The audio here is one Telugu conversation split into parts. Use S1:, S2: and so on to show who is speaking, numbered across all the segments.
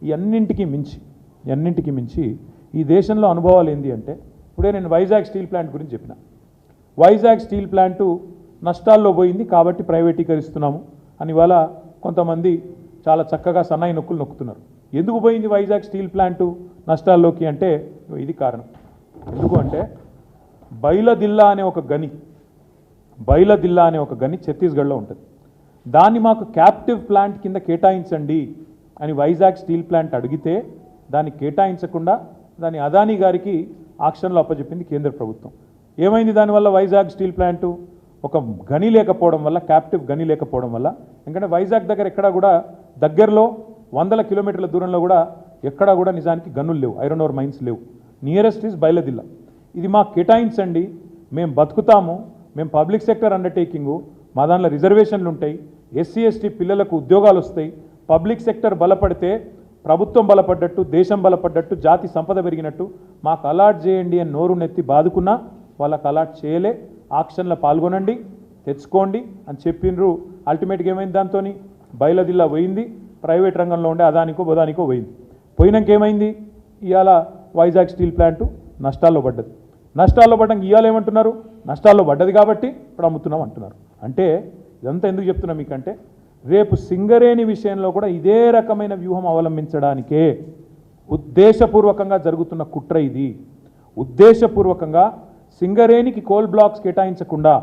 S1: ఈ అన్నింటికి మించి ఈ దేశంలో అనుభవాలు ఏంటి అంటే, ఇప్పుడే నేను వైజాగ్ స్టీల్ ప్లాంట్ గురించి చెప్పిన. వైజాగ్ స్టీల్ ప్లాంటు నష్టాల్లో పోయింది కాబట్టి ప్రైవేటీకరిస్తున్నాము అని ఇవాళ కొంతమంది చాలా చక్కగా సన్నాయి నొక్కులు నొక్కుతున్నారు. ఎందుకు పోయింది వైజాగ్ స్టీల్ ప్లాంటు నష్టాల్లోకి అంటే ఇది కారణం. ఎందుకు అంటే బైలదిల్లా అనే ఒక గని ఛత్తీస్గఢ్లో ఉంటుంది. దాన్ని మాకు క్యాప్టివ్ ప్లాంట్ కింద కేటాయించండి అని వైజాగ్ స్టీల్ ప్లాంట్ అడిగితే దాన్ని కేటాయించకుండా దాన్ని అదానీ గారికి ఆక్షన్లో అప్పచెప్పింది కేంద్ర ప్రభుత్వం. ఏమైంది దానివల్ల? వైజాగ్ స్టీల్ ప్లాంటు ఒక గని లేకపోవడం వల్ల, క్యాప్టివ్ గని లేకపోవడం వల్ల, ఎందుకంటే వైజాగ్ దగ్గర ఎక్కడా కూడా దగ్గరలో 100 కిలోమీటర్ల దూరంలో కూడా ఎక్కడా కూడా నిజానికి గనులు లేవు, ఐరన్ ఓర్ మైన్స్ లేవు. Nearest is Bailadila. ఇది మాకు కేటాయించండి, మేము బతుకుతాము, మేము పబ్లిక్ సెక్టర్ అండర్టేకింగు, మా దాంట్లో రిజర్వేషన్లు ఉంటాయి, ఎస్సీ ఎస్టీ పిల్లలకు ఉద్యోగాలు వస్తాయి, పబ్లిక్ సెక్టర్ బలపడితే ప్రభుత్వం బలపడ్డట్టు, దేశం బలపడ్డట్టు, జాతి సంపద పెరిగినట్టు మాకు అలాట్ చేయండి అని నోరు నెత్తి బాదుకున్నా వాళ్ళకు అలాట్ చేయలే. ఆక్షన్లో పాల్గొనండి, తెచ్చుకోండి అని చెప్పిండ్రు. అల్టిమేట్గా ఏమైంది? దాంతో బైలదిల్లా పోయింది, ప్రైవేట్ రంగంలో ఉండే అదానికో బొదానికో పోయింది. పోయినాక ఏమైంది? ఇవాళ వైజాగ్ స్టీల్ ప్లాంటు నష్టాల్లో పడ్డది. నష్టాల్లో పడ్డానికి ఇవాళ ఏమంటున్నారు? నష్టాల్లో పడ్డది కాబట్టి ఇప్పుడు అమ్ముతున్నాం అంటున్నారు. అంటే ఇదంతా ఎందుకు చెప్తున్నా మీకంటే, రేపు సింగరేణి విషయంలో కూడా ఇదే రకమైన వ్యూహం అవలంబించడానికే ఉద్దేశపూర్వకంగా జరుగుతున్న కుట్ర ఇది. ఉద్దేశపూర్వకంగా సింగరేణికి కోల్ బ్లాక్స్ కేటాయించకుండా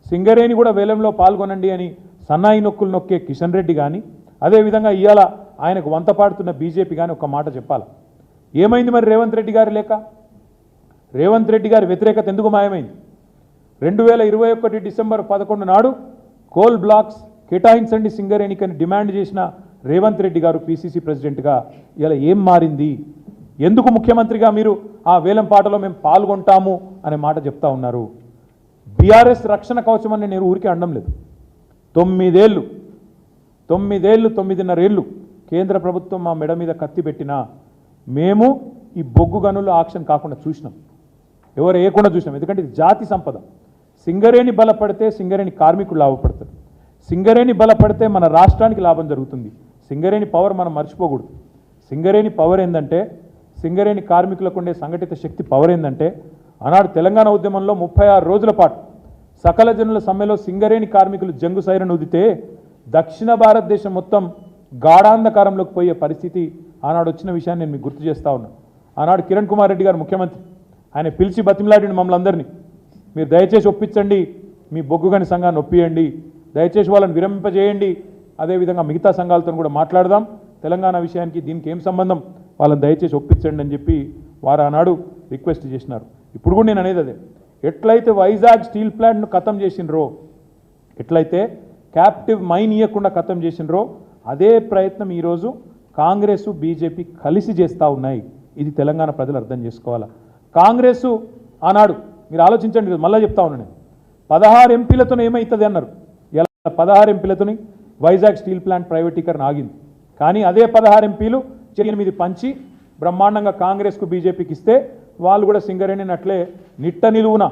S1: సింగరేణి కూడా వేలంలో పాల్గొనండి అని సన్నాయి నొక్కులు నొక్కే కిషన్ రెడ్డి కానీ, అదేవిధంగా ఇవాళ ఆయనకు వంత పాడుతున్న బీజేపీ కానీ ఒక మాట చెప్పాలి. ఏమైంది మరి రేవంత్ రెడ్డి గారి లేక? రేవంత్ రెడ్డి గారి వ్యతిరేకత ఎందుకు మాయమైంది? 2021 డిసెంబర్ 11 నాడు కోల్ బ్లాక్స్ కేటాయించండి సింగరేణికి అని డిమాండ్ చేసిన రేవంత్ రెడ్డి గారు పీసీసీ ప్రెసిడెంట్గా ఇలా ఏం మారింది? ఎందుకు ముఖ్యమంత్రిగా మీరు ఆ వేలం పాటలో మేము పాల్గొంటాము అనే మాట చెప్తా ఉన్నారు? బీఆర్ఎస్ రక్షణ కవచం అని నేను ఊరికే అనడం లేదు. 9.5 ఏళ్ళు కేంద్ర ప్రభుత్వం మా మెడ మీద కత్తి పెట్టినా మేము ఈ బొగ్గు గనులు ఆక్షన్ కాకుండా చూసినాం, ఎవరు వేయకుండా చూసినాం. ఎందుకంటే ఇది జాతి సంపద. సింగరేణి బలపడితే సింగరేణి కార్మికులు లాభపడతారు, సింగరేణి బలపడితే మన రాష్ట్రానికి లాభం జరుగుతుంది. సింగరేణి పవర్ మనం మర్చిపోకూడదు. సింగరేణి పవర్ ఏంటంటే, సింగరేణి కార్మికులకు ఉండే సంఘటిత శక్తి పవర్ ఏంటంటే, ఆనాడు తెలంగాణ ఉద్యమంలో 36 రోజుల పాటు సకల జనుల సమ్మెలో సింగరేణి కార్మికులు జంగు సైరన్ ఊదితే దక్షిణ భారతదేశం మొత్తం గాఢాంధకారంలోకి పోయే పరిస్థితి ఆనాడు వచ్చిన విషయాన్ని నేను మీకు గుర్తు చేస్తా ఉన్నా. ఆనాడు కిరణ్ కుమార్ రెడ్డి గారు ముఖ్యమంత్రి, ఆయన పిలిచి బతిమలాడిన మమ్మల్ని అందరినీ, మీరు దయచేసి ఒప్పించండి, మీ బొగ్గుగని సంఘాన్ని ఒప్పియండి, దయచేసి వాళ్ళని విరమింపజేయండి, అదేవిధంగా మిగతా సంఘాలతో కూడా మాట్లాడదాం, తెలంగాణ విషయానికి దీనికి ఏం సంబంధం, వాళ్ళని దయచేసి ఒప్పించండి అని చెప్పి వారు ఆనాడు రిక్వెస్ట్ చేసినారు. ఇప్పుడు కూడా నేను అనేది అదే, ఎట్లయితే వైజాగ్ స్టీల్ ప్లాంట్ను ఖతం చేసినరో, ఎట్లయితే క్యాప్టివ్ మైన్ ఇవ్వకుండా ఖతం చేసినరో, అదే ప్రయత్నం ఈరోజు కాంగ్రెస్ బీజేపీ కలిసి చేస్తూ ఉన్నాయి. ఇది తెలంగాణ ప్రజలు అర్థం చేసుకోవాలా. కాంగ్రెస్ ఆనాడు మీరు ఆలోచించండి, మళ్ళీ చెప్తా ఉన్నాను నేను, 16 ఎంపీలతో ఏమవుతుంది అన్నారు. ఇలా 16 ఎంపీలతోని వైజాగ్ స్టీల్ ప్లాంట్ ప్రైవేటీకరణ ఆగింది. కానీ అదే 16 ఎంపీలు 8 పంచి బ్రహ్మాండంగా కాంగ్రెస్కు బీజేపీకి ఇస్తే వాళ్ళు కూడా సింగరేణిని అట్లే నిట్ట నిలువున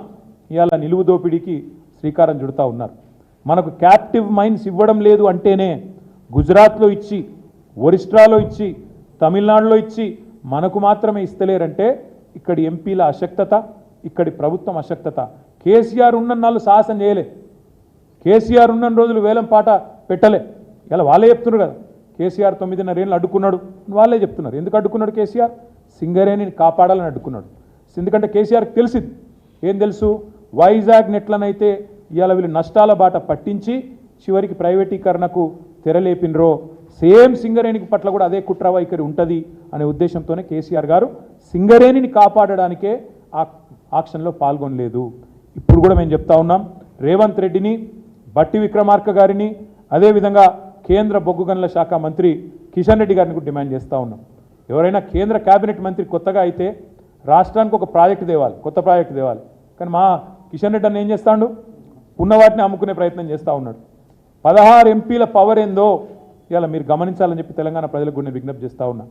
S1: ఇవాళ నిలువు దోపిడీకి శ్రీకారం చుడుతూ ఉన్నారు. మనకు క్యాప్టివ్ మైన్స్ ఇవ్వడం లేదు అంటేనే గుజరాత్లో ఇచ్చి, ఒరిస్ట్రాలో ఇచ్చి, తమిళనాడులో ఇచ్చి మనకు మాత్రమే ఇస్తలేరంటే ఇక్కడి ఎంపీల అశక్తత, ఇక్కడి ప్రభుత్వం అశక్తత. కేసీఆర్ ఉన్న నాళ్ళు సాహసం చేయలే, కేసీఆర్ ఉన్న రోజులు వేలం పాట పెట్టలే. ఇలా వాళ్ళే చెప్తున్నారు కదా, కేసీఆర్ 9.5 ఏళ్ళు అడ్డుకున్నాడు, వాళ్ళే చెప్తున్నారు. ఎందుకు అడ్డుకున్నాడు కేసీఆర్? సింగరేణిని కాపాడాలని అడ్డుకున్నాడు. ఎందుకంటే కేసీఆర్కి తెలిసింది, ఏం తెలుసు, వైజాగ్ నెట్లనైతే ఇవాళ వీళ్ళు నష్టాల బాట పట్టించి చివరికి ప్రైవేటీకరణకు తెరలేపినరో, సేమ్ సింగరేణికి పట్ల కూడా అదే కుట్ర వైఖరి ఉంటుంది అనే ఉద్దేశంతోనే కేసీఆర్ గారు సింగరేణిని కాపాడడానికే ఆ ఆక్షన్లో పాల్గొనలేదు. ఇప్పుడు కూడా మేము చెప్తా ఉన్నాం, రేవంత్ రెడ్డిని, బట్టి విక్రమార్క గారిని, అదేవిధంగా కేంద్ర బొగ్గు గనుల శాఖ మంత్రి కిషన్ రెడ్డి గారిని కూడా డిమాండ్ చేస్తూ ఉన్నాం. ఎవరైనా కేంద్ర కేబినెట్ మంత్రి కొత్తగా అయితే రాష్ట్రానికి ఒక ప్రాజెక్టు తేవాలి, కొత్త ప్రాజెక్టు తేవాలి. కానీ మా కిషన్ రెడ్డి అన్న ఏం చేస్తాడు? ఉన్న వాటిని అమ్ముకునే ప్రయత్నం చేస్తూ ఉన్నాడు. 16 ఎంపీల పవర్ ఏందో ఇలా మీరు గమనించాలని చెప్పి తెలంగాణ ప్రజలకు కూడా విజ్ఞప్తి చేస్తూ ఉన్నా.